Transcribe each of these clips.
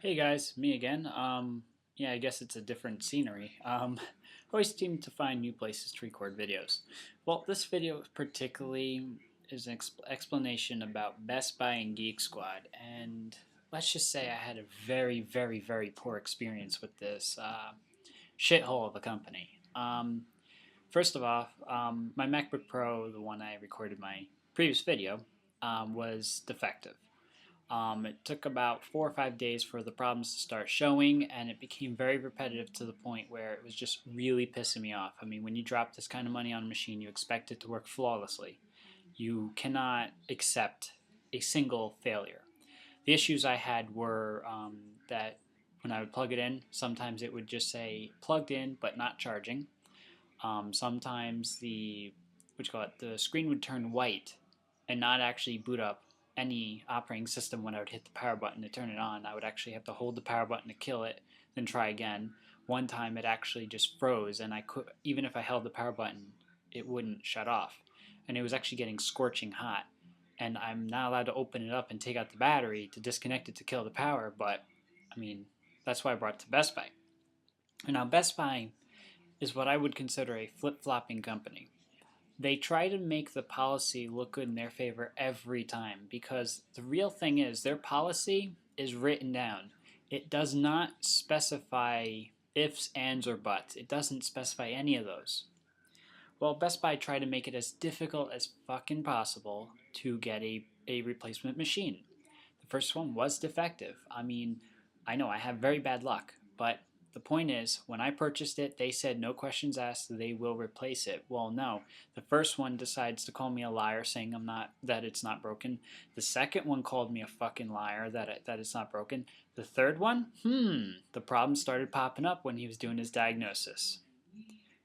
Hey guys, me again. Yeah, I guess it's a different scenery. Always seem to find new places to record videos. Well, this video particularly is an explanation about Best Buy and Geek Squad, and let's just say I had a very poor experience with this shithole of a company. First of all, my MacBook Pro, the one I recorded my previous video, was defective. It took about 4 or 5 days for the problems to start showing, and it became very repetitive to the point where it was just really pissing me off. I mean, when you drop this kind of money on a machine, you expect it to work flawlessly. You cannot accept a single failure. The issues I had were that when I would plug it in, sometimes it would just say plugged in but not charging. Sometimes the screen would turn white and not actually boot up any operating system when I would hit the power button to turn it on. I would actually have to hold the power button to kill it, then try again. One time it actually just froze, and I could, even if I held the power button, it wouldn't shut off, and it was actually getting scorching hot. And I'm not allowed to open it up and take out the battery to disconnect it to kill the power. But I mean, that's why I brought it to Best Buy. And now Best Buy is what I would consider a flip-flopping company. They try to make the policy look good in their favor every time because the real thing is their policy is written down. It does not specify ifs, ands, or buts. It doesn't specify any of those. Well, Best Buy tried to make it as difficult as fucking possible to get a replacement machine. The first one was defective. I mean, I know I have very bad luck, but the point is, when I purchased it, they said no questions asked, they will replace it. Well, no. The first one decides to call me a liar, saying that it's not broken. The second one called me a fucking liar that it's not broken. The third one, the problem started popping up when he was doing his diagnosis.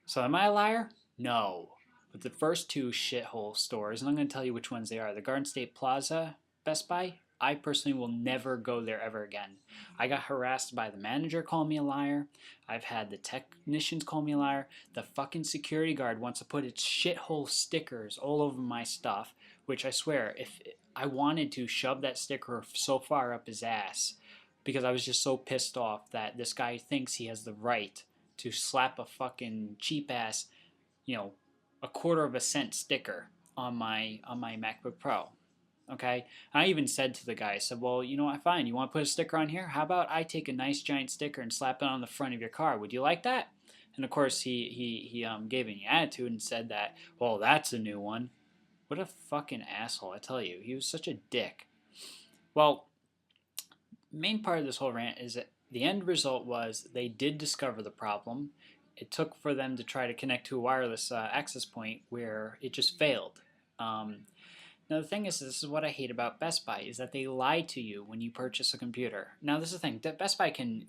So am I a liar? No. But the first two shithole stores, and I'm going to tell you which ones they are, the Garden State Plaza Best Buy, I personally will never go there ever again. I got harassed by the manager calling me a liar. I've had the technicians call me a liar. The fucking security guard wants to put its shithole stickers all over my stuff, which I swear, if I wanted to shove that sticker so far up his ass because I was just so pissed off that this guy thinks he has the right to slap a fucking cheap ass, you know, a quarter of a cent sticker on my MacBook Pro. Okay, I even said to the guy, I said, "Well, you know what? Fine. You want to put a sticker on here? How about I take a nice giant sticker and slap it on the front of your car? Would you like that?" And of course, he gave me an attitude and said that, "Well, that's a new one." What a fucking asshole! I tell you, he was such a dick. Well, main part of this whole rant is that the end result was they did discover the problem. It took for them to try to connect to a wireless access point where it just failed. Um, Now the thing is, this is what I hate about Best Buy is that they lie to you when you purchase a computer. Now this is the thing that Best Buy can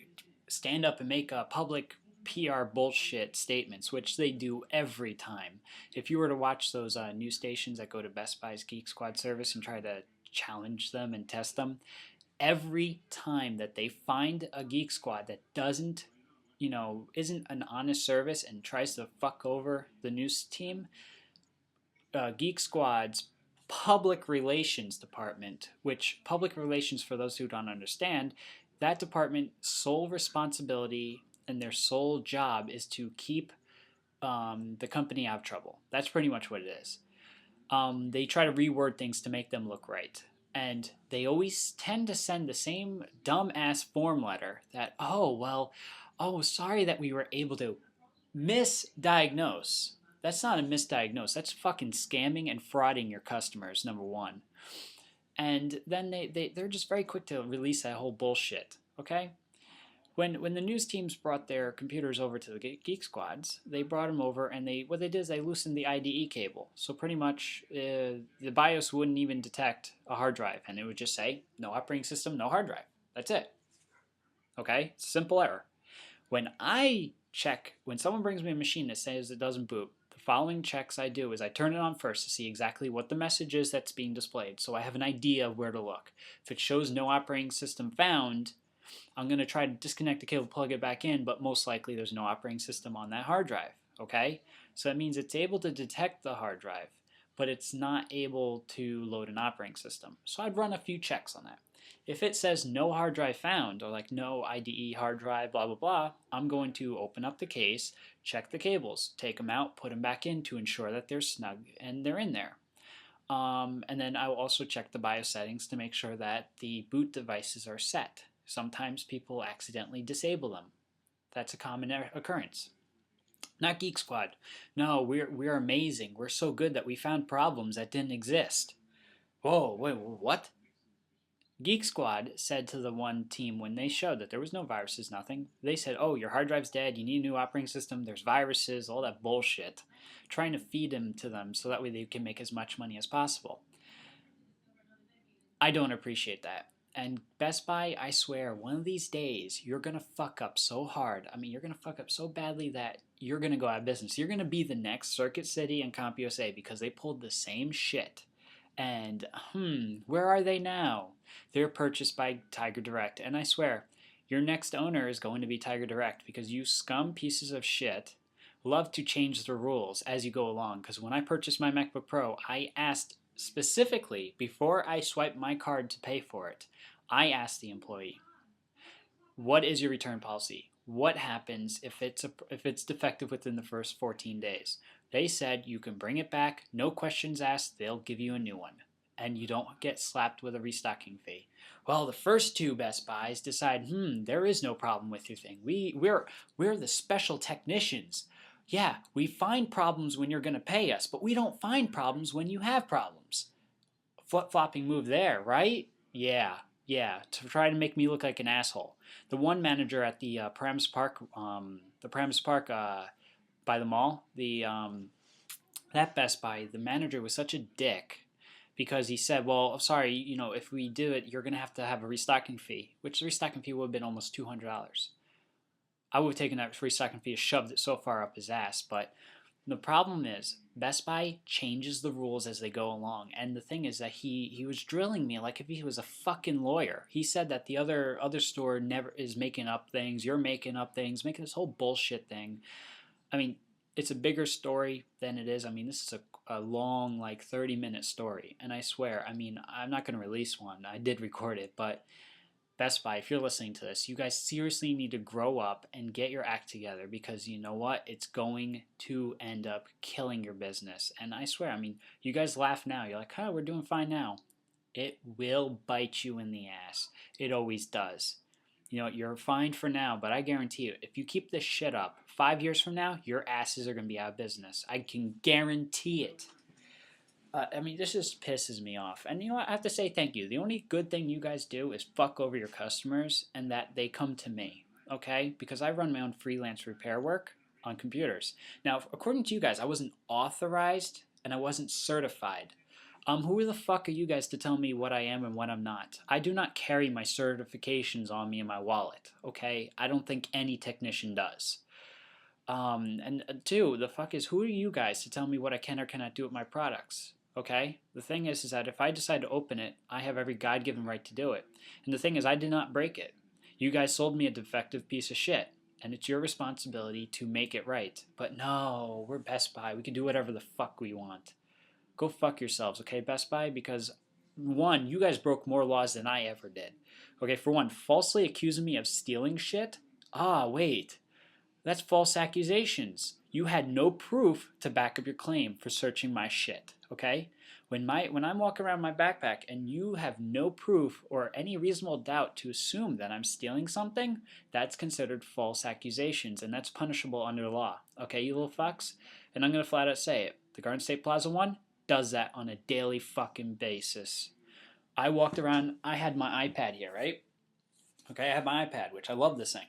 stand up and make a public PR bullshit statements, which they do every time. If you were to watch those news stations that go to Best Buy's Geek Squad service and try to challenge them and test them, every time that they find a Geek Squad that doesn't, isn't an honest service and tries to fuck over the news team, Geek Squad's public relations department, which public relations, for those who don't understand, that department's sole responsibility and their sole job is to keep the company out of trouble. That's pretty much what it is. They try to reword things to make them look right. And they always tend to send the same dumbass form letter that, sorry that we were able to misdiagnose. That's not a misdiagnose. That's fucking scamming and frauding your customers, number one. And then they're just very quick to release that whole bullshit, okay? When the news teams brought their computers over to the Geek Squads, they brought them over and what they did is they loosened the IDE cable. So pretty much the BIOS wouldn't even detect a hard drive, and it would just say no operating system, no hard drive. That's it. Okay, simple error. When someone brings me a machine that says it doesn't boot, the following checks I do is I turn it on first to see exactly what the message is that's being displayed, so I have an idea of where to look. If it shows no operating system found, I'm going to try to disconnect the cable, plug it back in, but most likely there's no operating system on that hard drive, okay? So that means it's able to detect the hard drive, but it's not able to load an operating system. So I'd run a few checks on that. If it says no hard drive found or like no IDE hard drive, blah, blah, blah, I'm going to open up the case, check the cables, take them out, put them back in to ensure that they're snug and they're in there. And then I will also check the BIOS settings to make sure that the boot devices are set. Sometimes people accidentally disable them. That's a common occurrence. Not Geek Squad. No, we're amazing. We're so good that we found problems that didn't exist. Whoa, wait, what? Geek Squad said to the one team when they showed that there was no viruses, nothing, they said, oh, your hard drive's dead, you need a new operating system, there's viruses, all that bullshit. Trying to feed them to them so that way they can make as much money as possible. I don't appreciate that. And Best Buy, I swear, one of these days, you're going to fuck up so hard. I mean, you're going to fuck up so badly that you're going to go out of business. You're going to be the next Circuit City and CompUSA because they pulled the same shit. And, where are they now? They're purchased by Tiger Direct. And I swear, your next owner is going to be Tiger Direct because you scum pieces of shit love to change the rules as you go along. Because when I purchased my MacBook Pro, I asked specifically, before I swiped my card to pay for it, I asked the employee, what is your return policy? What happens if it's defective within the first 14 days? They said you can bring it back, no questions asked, they'll give you a new one. And you don't get slapped with a restocking fee. Well, the first two Best Buys decide, there is no problem with your thing. We're the special technicians. Yeah, we find problems when you're going to pay us, but we don't find problems when you have problems. Flip-flopping move there, right? Yeah, to try to make me look like an asshole. The one manager at the Paramus Park, by the mall, that Best Buy, the manager was such a dick because he said, well, sorry, if we do it, you're going to have a restocking fee, which the restocking fee would have been almost $200. I would have taken that restocking fee and shoved it so far up his ass, but the problem is Best Buy changes the rules as they go along, and the thing is that he was drilling me like if he was a fucking lawyer. He said that the other store never is making up things, you're making up things, making this whole bullshit thing. I mean, it's a bigger story than it is. I mean, this is a long, like 30-minute story, and I swear, I mean, I'm not going to release one. I did record it, but Best Buy, if you're listening to this, you guys seriously need to grow up and get your act together because you know what? It's going to end up killing your business. And I swear, I mean, you guys laugh now. You're like, we're doing fine now. It will bite you in the ass. It always does. You're fine for now, but I guarantee you, if you keep this shit up, 5 years from now, your asses are going to be out of business. I can guarantee it. I mean, this just pisses me off. And you know what? I have to say thank you. The only good thing you guys do is fuck over your customers and that they come to me, okay? Because I run my own freelance repair work on computers. Now, according to you guys, I wasn't authorized and I wasn't certified. Who the fuck are you guys to tell me what I am and what I'm not? I do not carry my certifications on me in my wallet, okay? I don't think any technician does. And two, the fuck is, who are you guys to tell me what I can or cannot do with my products? Okay? The thing is that if I decide to open it, I have every God-given right to do it. And the thing is, I did not break it. You guys sold me a defective piece of shit, and it's your responsibility to make it right. But no, we're Best Buy. We can do whatever the fuck we want. Go fuck yourselves, okay, Best Buy? Because, one, you guys broke more laws than I ever did. Okay, for one, falsely accusing me of stealing shit? Wait. That's false accusations. You had no proof to back up your claim for searching my shit, okay? When I'm walking around my backpack and you have no proof or any reasonable doubt to assume that I'm stealing something, that's considered false accusations, and that's punishable under the law. Okay, you little fucks? And I'm going to flat out say it. The Garden State Plaza one does that on a daily fucking basis. I walked around, I had my iPad here, right? Okay, I have my iPad, which I love this thing.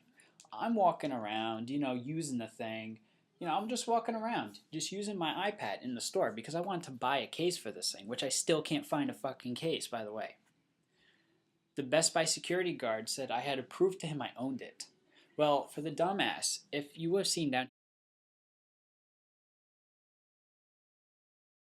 I'm walking around, using the thing. I'm just walking around, just using my iPad in the store because I wanted to buy a case for this thing, which I still can't find a fucking case, by the way. The Best Buy security guard said I had to prove to him I owned it. Well, for the dumbass, if you have seen down